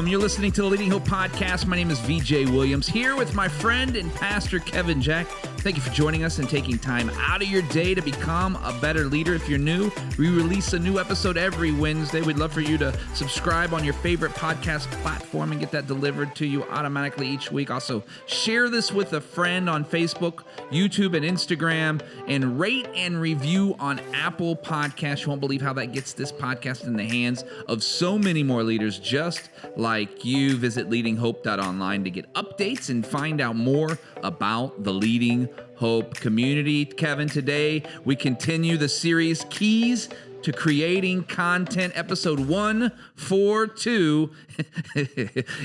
You're listening to the Leading Hope Podcast. My name is VJ Williams, here with my friend and pastor, Kevin Jack. Thank you for joining us and taking time out of your day to become a better leader. If you're new, we release a new episode every Wednesday. We'd love for you to subscribe on your favorite podcast platform and get that delivered to you automatically each week. Also, share this with a friend on Facebook, YouTube, and Instagram, and rate and review on Apple Podcasts. You won't believe how that gets this podcast in the hands of so many more leaders just like you. Visit leadinghope.online to get updates and find out more about the Leading Hope community. Kevin, today we continue the series Keys to Creating Content, episode 142,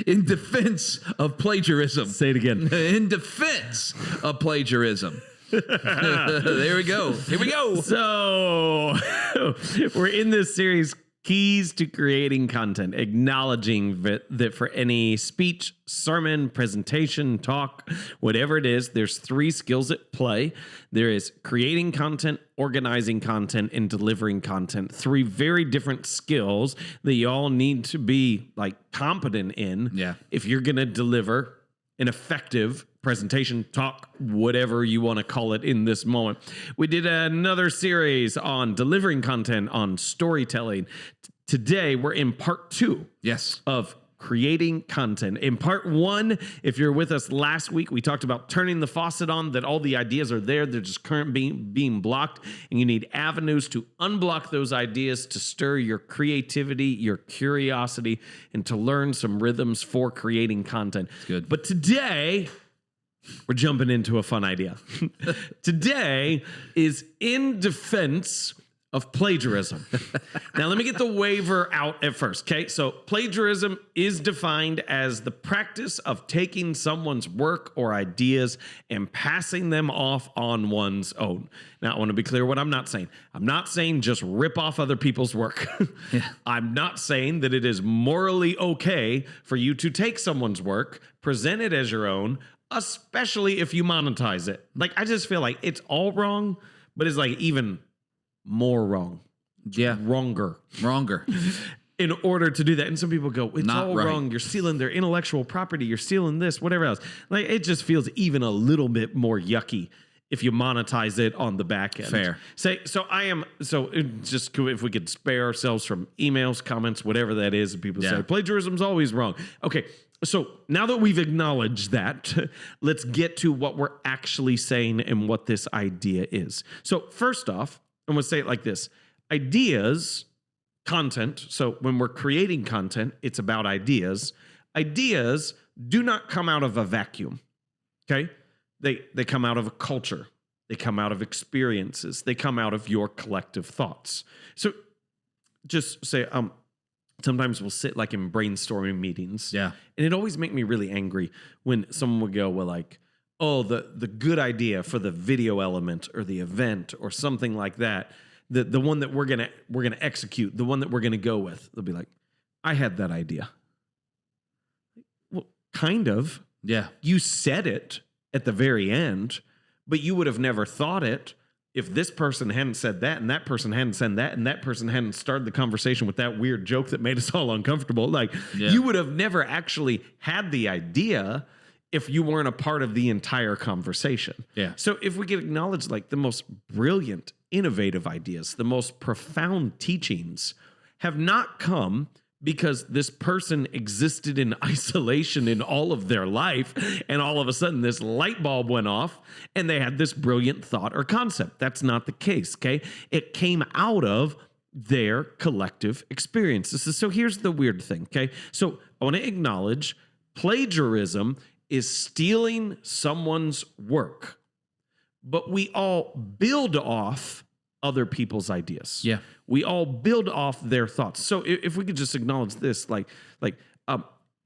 in defense of plagiarism. Say it again. In defense of plagiarism. There we go. Here we go. So we're in this series, Keys to Creating Content, acknowledging that for any speech, sermon, presentation, talk, whatever it is, there's three skills at play. There is creating content, organizing content, and delivering content. Three very different skills that you all need to be competent in if you're going to deliver an effective presentation, talk, whatever you want to call it in this moment. We did another series on delivering content, on storytelling. Today, we're in part 2 of creating content. In part 1, if you're with us last week, we talked about turning the faucet on, that all the ideas are there. They're just currently being blocked, and you need avenues to unblock those ideas to stir your creativity, your curiosity, and to learn some rhythms for creating content. Good. But today, we're jumping into a fun idea. Today is in defense of plagiarism. Now, let me get the waiver out at first, okay? So plagiarism is defined as the practice of taking someone's work or ideas and passing them off on one's own. Now, I want to be clear what I'm not saying. I'm not saying just rip off other people's work. I'm not saying that it is morally okay for you to take someone's work, present it as your own, especially if you monetize it. I just feel like it's all wrong, but it's even more wrong. Yeah. Wronger. In order to do that. And some people go, it's not all right. wrong. You're stealing their intellectual property. You're stealing this, whatever else. It just feels even a little bit more yucky if you monetize it on the back end. Fair. Just if we could spare ourselves from emails, comments, whatever that is, and people say, plagiarism's always wrong. Okay. So now that we've acknowledged that, let's get to what we're actually saying and what this idea is. So first off, I'm going to say it like this. Ideas, content, so when we're creating content, it's about ideas. Ideas do not come out of a vacuum, okay? They come out of a culture. They come out of experiences. They come out of your collective thoughts. So just say, sometimes we'll sit in brainstorming meetings. Yeah. And it always makes me really angry when someone would go, the good idea for the video element or the event or something like that, the one that we're gonna execute, the one that we're gonna go with. They'll be like, I had that idea. Well, kind of. Yeah. You said it at the very end, but you would have never thought it if this person hadn't said that, and that person hadn't said that, and that person hadn't started the conversation with that weird joke that made us all uncomfortable. You would have never actually had the idea if you weren't a part of the entire conversation. Yeah. So if we could acknowledge the most brilliant, innovative ideas, the most profound teachings have not come because this person existed in isolation in all of their life, and all of a sudden this light bulb went off and they had this brilliant thought or concept. That's not the case, okay? It came out of their collective experiences. So here's the weird thing, okay? So I want to acknowledge plagiarism is stealing someone's work, but we all build off other people's ideas. Yeah. We all build off their thoughts. So if we could just acknowledge this,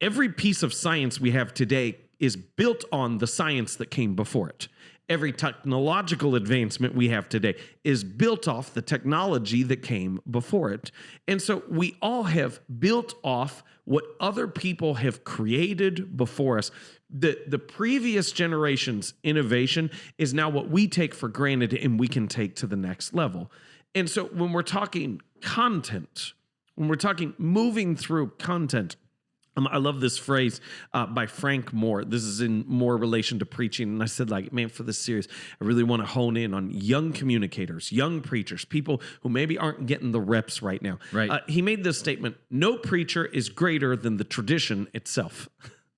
every piece of science we have today is built on the science that came before it. Every technological advancement we have today is built off the technology that came before it. And so we all have built off what other people have created before us. The previous generation's innovation is now what we take for granted and we can take to the next level. And so when we're talking content, when we're talking moving through content, I love this phrase by Frank Moore. This is in more relation to preaching. And I said, like, man, for this series, I really want to hone in on young communicators, young preachers, people who maybe aren't getting the reps right now. Right. He made this statement: no preacher is greater than the tradition itself.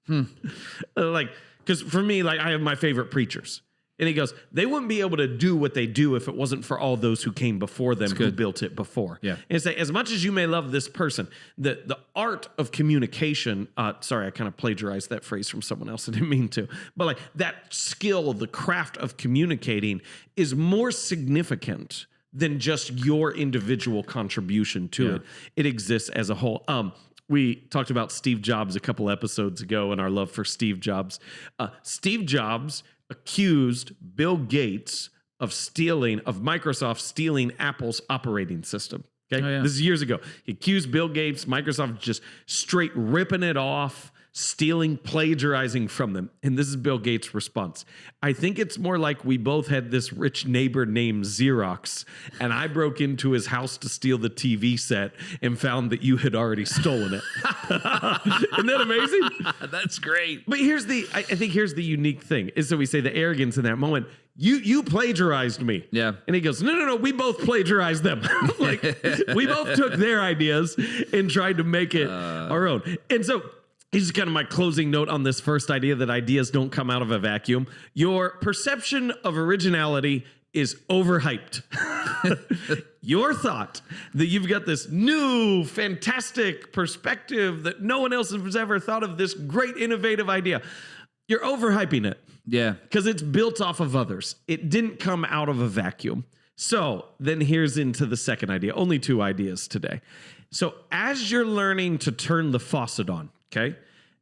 Because for me, like, I have my favorite preachers. And he goes, they wouldn't be able to do what they do if it wasn't for all those who came before them, who built it before. Yeah. And say, as much as you may love this person, the art of communication, sorry, I kind of plagiarized that phrase from someone else. I didn't mean to. But like that skill, the craft of communicating is more significant than just your individual contribution to it. It exists as a whole. We talked about Steve Jobs a couple episodes ago and our love for Steve Jobs. Steve Jobs accused Bill Gates of Microsoft stealing Apple's operating system. Okay. Oh, yeah. This is years ago. He accused Bill Gates, Microsoft, just straight ripping it off, stealing, plagiarizing from them. And this is Bill Gates' response. I think it's more like we both had this rich neighbor named Xerox, and I broke into his house to steal the TV set and found that you had already stolen it. Isn't that amazing? That's great. But I think here's the unique thing is that we say the arrogance in that moment. You plagiarized me. Yeah. And he goes, no, we both plagiarized them. Like, we both took their ideas and tried to make it our own. And so this is kind of my closing note on this first idea that ideas don't come out of a vacuum. Your perception of originality is overhyped. Your thought that you've got this new, fantastic perspective that no one else has ever thought of, this great, innovative idea. You're overhyping it. Yeah. Because it's built off of others. It didn't come out of a vacuum. So then here's into the second idea. Only 2 ideas today. So as you're learning to turn the faucet on, okay,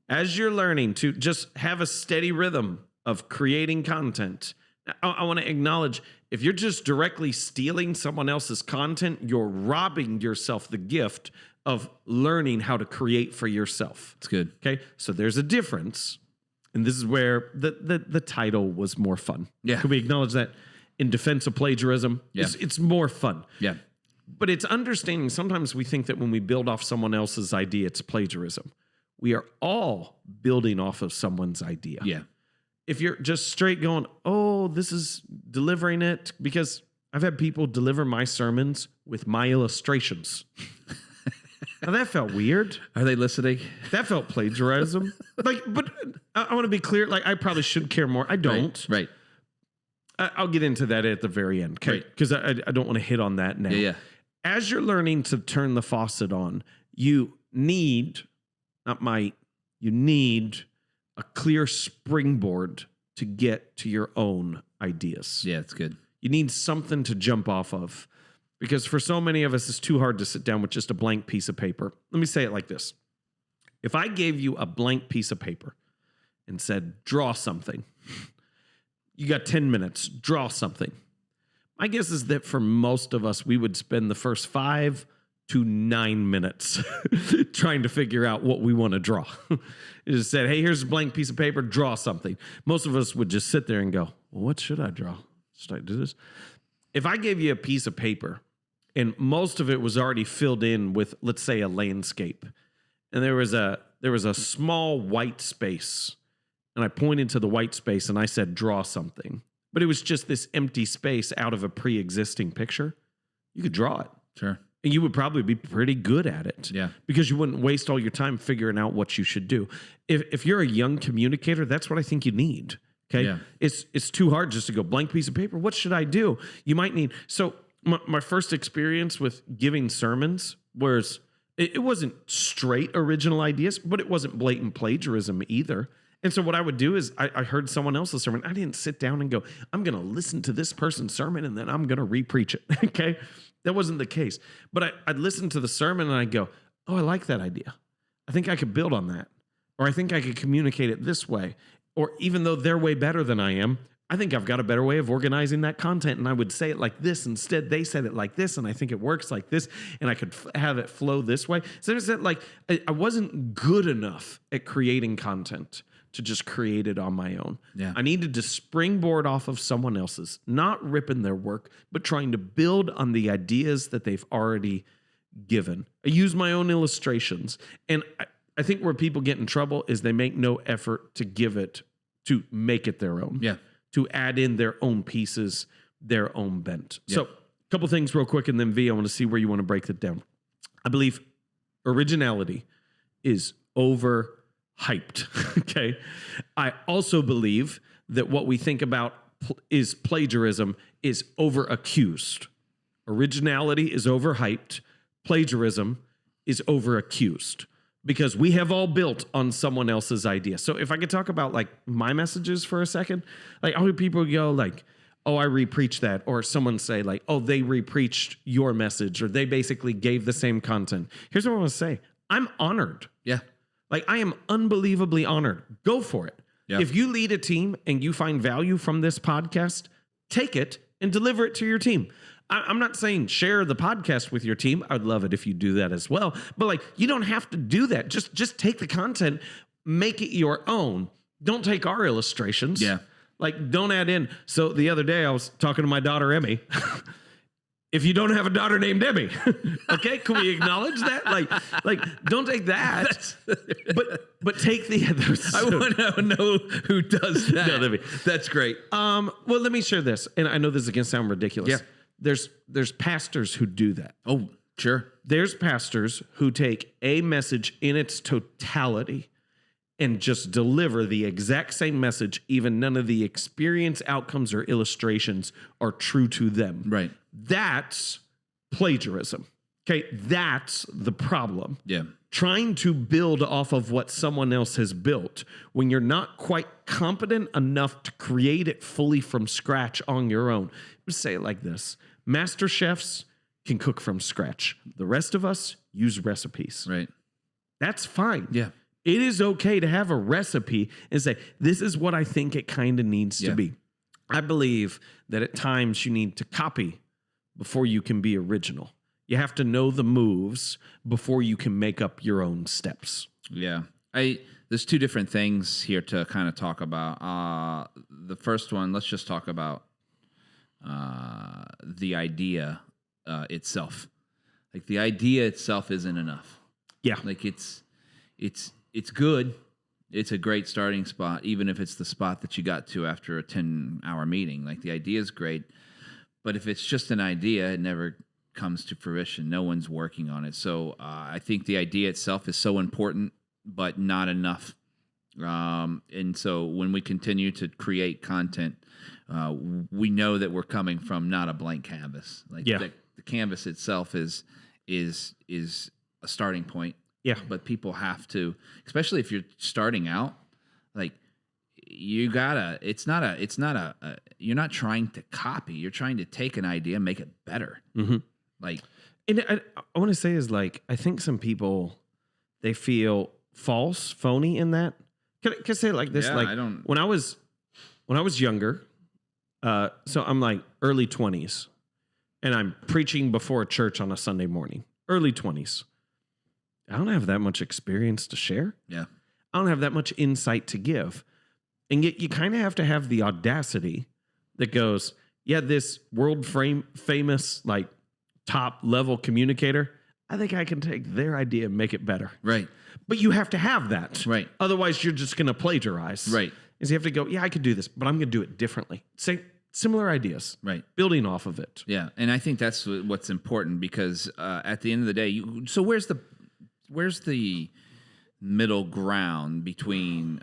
as you're learning to just have a steady rhythm of creating content, I want to acknowledge if you're just directly stealing someone else's content, you're robbing yourself the gift of learning how to create for yourself. It's good. Okay, so there's a difference. And this is where the title was more fun. Yeah. Can we acknowledge that? In defense of plagiarism, it's more fun. Yeah. But it's understanding sometimes we think that when we build off someone else's idea, it's plagiarism. We are all building off of someone's idea. Yeah. If you're just straight going, oh, this is delivering it, because I've had people deliver my sermons with my illustrations. Now that felt weird. Are they listening? That felt plagiarism. But I want to be clear. Like, I probably should care more. I don't. Right. I'll get into that at the very end, okay? Because I don't want to hit on that now. Yeah. As you're learning to turn the faucet on, you need, you need a clear springboard to get to your own ideas. Yeah, it's good. You need something to jump off of. Because for so many of us, it's too hard to sit down with just a blank piece of paper. Let me say it like this. If I gave you a blank piece of paper and said, draw something, you got 10 minutes, draw something. My guess is that for most of us, we would spend the first 5 to 9 minutes trying to figure out what we want to draw. It just said, hey, here's a blank piece of paper, draw something. Most of us would just sit there and go, well, what should I draw? Should I do this? If I gave you a piece of paper and most of it was already filled in with, let's say, a landscape, and there was a small white space, and I pointed to the white space and I said, draw something, but it was just this empty space out of a pre-existing picture, you could draw it. Sure. And you would probably be pretty good at it. Yeah. Because you wouldn't waste all your time figuring out what you should do. If you're a young communicator, that's what I think you need. Okay. Yeah. It's too hard just to go blank piece of paper. What should I do? You might need. So my first experience with giving sermons was, it wasn't straight original ideas, but it wasn't blatant plagiarism either. And so what I would do is I heard someone else's sermon. I didn't sit down and go, I'm going to listen to this person's sermon and then I'm going to re-preach it. Okay. That wasn't the case. But I'd listen to the sermon and I'd go, oh, I like that idea. I think I could build on that. Or I think I could communicate it this way. Or even though they're way better than I am, I think I've got a better way of organizing that content. And I would say it like this. Instead, they said it like this. And I think it works like this. And I could have it flow this way. So it's like I wasn't good enough at creating content to just create it on my own. Yeah. I needed to springboard off of someone else's, not ripping their work, but trying to build on the ideas that they've already given. I use my own illustrations. And I think where people get in trouble is they make no effort to make it their own. Yeah. To add in their own pieces, their own bent. Yeah. So a couple things real quick, and then V, I want to see where you want to break that down. I believe originality is overhyped. Okay. I also believe that what we think about is plagiarism is over-accused. Originality is overhyped. Plagiarism is over-accused because we have all built on someone else's idea. So if I could talk about like my messages for a second, like how people go like, oh, I re-preached that, or someone say like, oh, they re-preached your message, or they basically gave the same content. Here's what I want to say. I'm honored. Yeah. Like I am unbelievably honored. Go for it. Yeah. If you lead a team and you find value from this podcast, take it and deliver it to your team. I'm not saying share the podcast with your team. I'd love it if you do that as well. But like, you don't have to do that. Just take the content, make it your own. Don't take our illustrations. Yeah. Like, don't add in. So the other day I was talking to my daughter, Emmy. If you don't have a daughter named Emmy, okay, can we acknowledge that? Like, don't take that, but take the others. I want to know who does that. No, That's great. well, let me share this, and I know this is gonna sound ridiculous. Yeah. There's pastors who do that. Oh, sure. There's pastors who take a message in its totality and just deliver the exact same message, even none of the experience, outcomes, or illustrations are true to them. Right. That's plagiarism. Okay, that's the problem. Yeah. Trying to build off of what someone else has built when you're not quite competent enough to create it fully from scratch on your own. Let's say it like this. Master chefs can cook from scratch. The rest of us use recipes. Right. That's fine. Yeah. It is okay to have a recipe and say, this is what I think it kind of needs to be. I believe that at times you need to copy before you can be original. You have to know the moves before you can make up your own steps. Yeah. There's two different things here to kind of talk about. The first one, let's just talk about the idea itself. Like the idea itself isn't enough. Yeah. Like it's good. It's a great starting spot, even if it's the spot that you got to after a 10-hour meeting. Like the idea is great, but if it's just an idea, it never comes to fruition. No one's working on it. So I think the idea itself is so important, but not enough. And so when we continue to create content, we know that we're coming from not a blank canvas. Like the canvas itself is a starting point. Yeah. But people have to, especially if you're starting out, like you gotta, you're not trying to copy. You're trying to take an idea and make it better. Mm-hmm. Like, and I want to say is like, I think some people, they feel false, phony in that. Can I say it like this? Yeah, like I don't. When I was younger, so I'm like early 20s, and I'm preaching before a church on a Sunday morning, early 20s. I don't have that much experience to share. Yeah. I don't have that much insight to give. And yet you kind of have to have the audacity that goes, yeah, this world famous, like top level communicator, I think I can take their idea and make it better. Right. But you have to have that. Right. Otherwise you're just going to plagiarize. Right. Is you have to go, yeah, I could do this, but I'm going to do it differently. Say similar ideas. Right. Building off of it. Yeah. And I think that's what's important because at the end of the day, so where's the middle ground between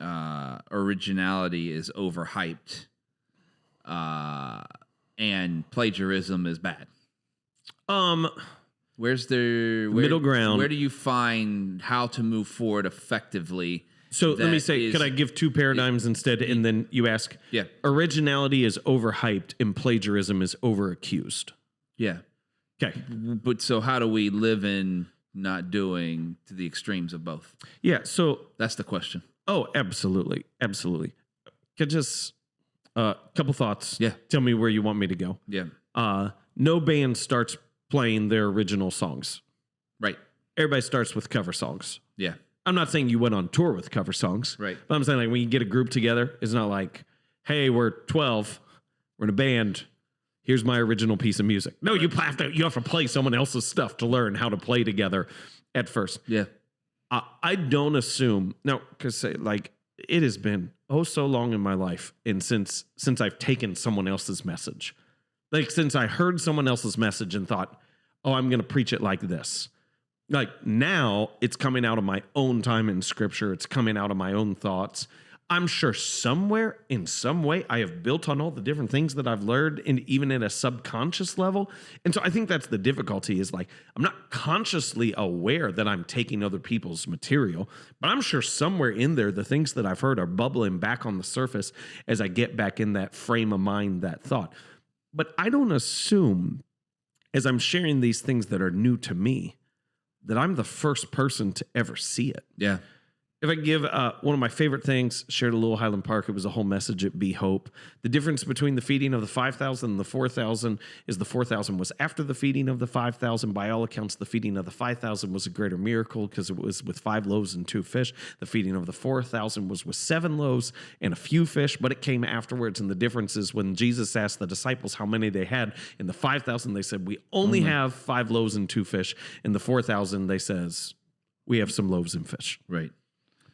originality is overhyped and plagiarism is bad? Where's the middle ground? Where do you find how to move forward effectively? So let me say, could I give two paradigms instead? And then you ask, yeah, originality is overhyped and plagiarism is overaccused. Yeah. Okay. But so how do we live in not doing to the extremes of both? Yeah. So that's the question. Oh, absolutely. Absolutely. Could just a couple thoughts. Yeah. Tell me where you want me to go. Yeah. No band starts playing their original songs. Right. Everybody starts with cover songs. Yeah. I'm not saying you went on tour with cover songs. Right. But I'm saying like when you get a group together, it's not like, hey, we're 12, we're in a band, here's my original piece of music. No, you have to play someone else's stuff to learn how to play together at first. Yeah. I don't assume, no, because like it has been so long in my life, and since I've taken someone else's message, like since I heard someone else's message and thought, oh, I'm going to preach it like this. Like now it's coming out of my own time in scripture. It's coming out of my own thoughts. I'm sure somewhere in some way I have built on all the different things that I've learned, and even at a subconscious level. And so I think that's the difficulty, is like, I'm not consciously aware that I'm taking other people's material, but I'm sure somewhere in there, the things that I've heard are bubbling back on the surface as I get back in that frame of mind, that thought. But I don't assume, as I'm sharing these things that are new to me, that I'm the first person to ever see it. Yeah. If I give one of my favorite things, shared at Little Highland Park, it was a whole message at Be Hope. The difference between the feeding of the 5,000 and the 4,000 is the 4,000 was after the feeding of the 5,000. By all accounts, the feeding of the 5,000 was a greater miracle because it was with 5 loaves and 2 fish. The feeding of the 4,000 was with 7 loaves and a few fish, but it came afterwards. And the difference is when Jesus asked the disciples how many they had, in the 5,000, they said, we only have 5 loaves and 2 fish. In the 4,000, they says, we have some loaves and fish. Right.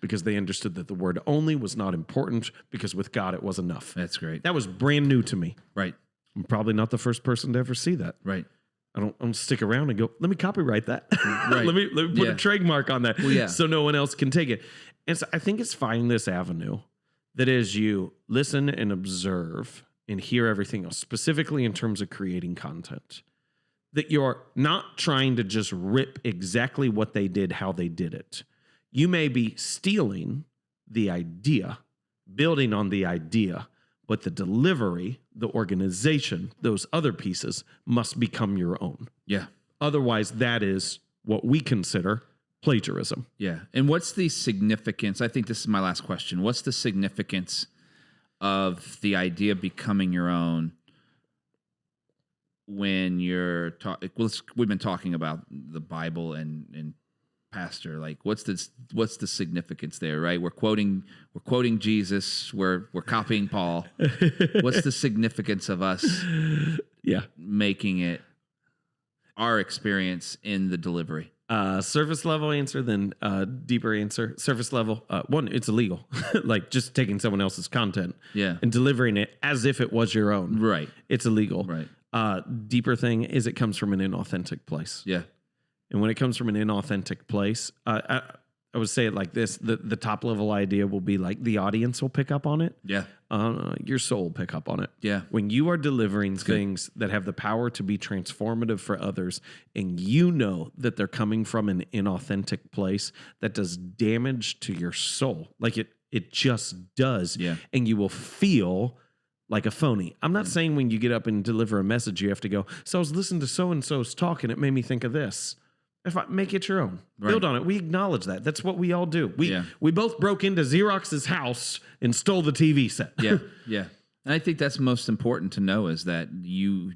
Because they understood that the word only was not important, because with God it was enough. That's great. That was brand new to me. Right. I'm probably not the first person to ever see that. Right. I don't stick around and go, let me copyright that. Right. let me put a trademark on that, Well, yeah. so no one else can take it. And so I think it's finding this avenue that as you listen and observe and hear everything else, specifically in terms of creating content, that you're not trying to just rip exactly what they did, how they did it. You may be stealing the idea, building on the idea, but the delivery, the organization, those other pieces must become your own. Yeah. Otherwise, that is what we consider plagiarism. Yeah. And what's the significance? I think this is my last question. What's the significance of the idea becoming your own when you're talking? Well, we've been talking about the Bible and pastor, like what's the significance there, right? We're quoting Jesus, we're copying Paul. What's the significance of us making it our experience in the delivery? Surface level answer, then deeper answer. Surface level, one, it's illegal. Like just taking someone else's content and delivering it as if it was your own. Right. It's illegal. Right. Deeper thing is it comes from an inauthentic place. Yeah. And when it comes from an inauthentic place, I would say it like this. The top level idea will be like the audience will pick up on it. Yeah. Your soul will pick up on it. Yeah. When you are delivering things that have the power to be transformative for others, and you know that they're coming from an inauthentic place that does damage to your soul, like it just does. Yeah. And you will feel like a phony. I'm not saying when you get up and deliver a message, you have to go, so I was listening to so-and-so's talk and it made me think of this. If I make it your own, build on it. We acknowledge that. That's what we all do. We both broke into Xerox's house and stole the TV set. Yeah, yeah. And I think that's most important to know, is that your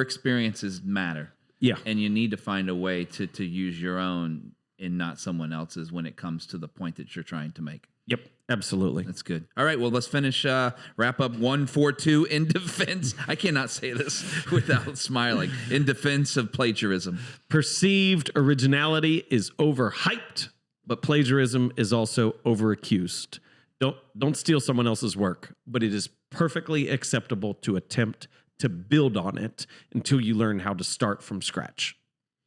experiences matter. Yeah. And you need to find a way to use your own and not someone else's when it comes to the point that you're trying to make. Yep, absolutely. That's good. All right, well, let's finish, wrap up 142 in defense. I cannot say this without smiling. In defense of plagiarism. Perceived originality is overhyped, but plagiarism is also overaccused. Don't steal someone else's work, but it is perfectly acceptable to attempt to build on it until you learn how to start from scratch.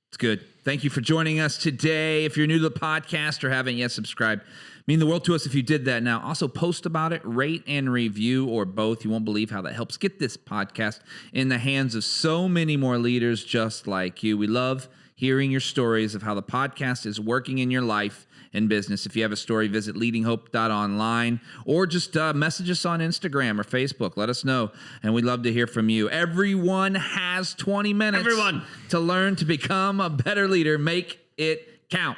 It's good. Thank you for joining us today. If you're new to the podcast or haven't yet subscribed, mean the world to us if you did that now. Also, post about it, rate and review, or both. You won't believe how that helps get this podcast in the hands of so many more leaders just like you. We love hearing your stories of how the podcast is working in your life and business. If you have a story, visit leadinghope.online or just message us on Instagram or Facebook. Let us know, and we'd love to hear from you. Everyone has 20 minutes to learn to become a better leader. Make it count.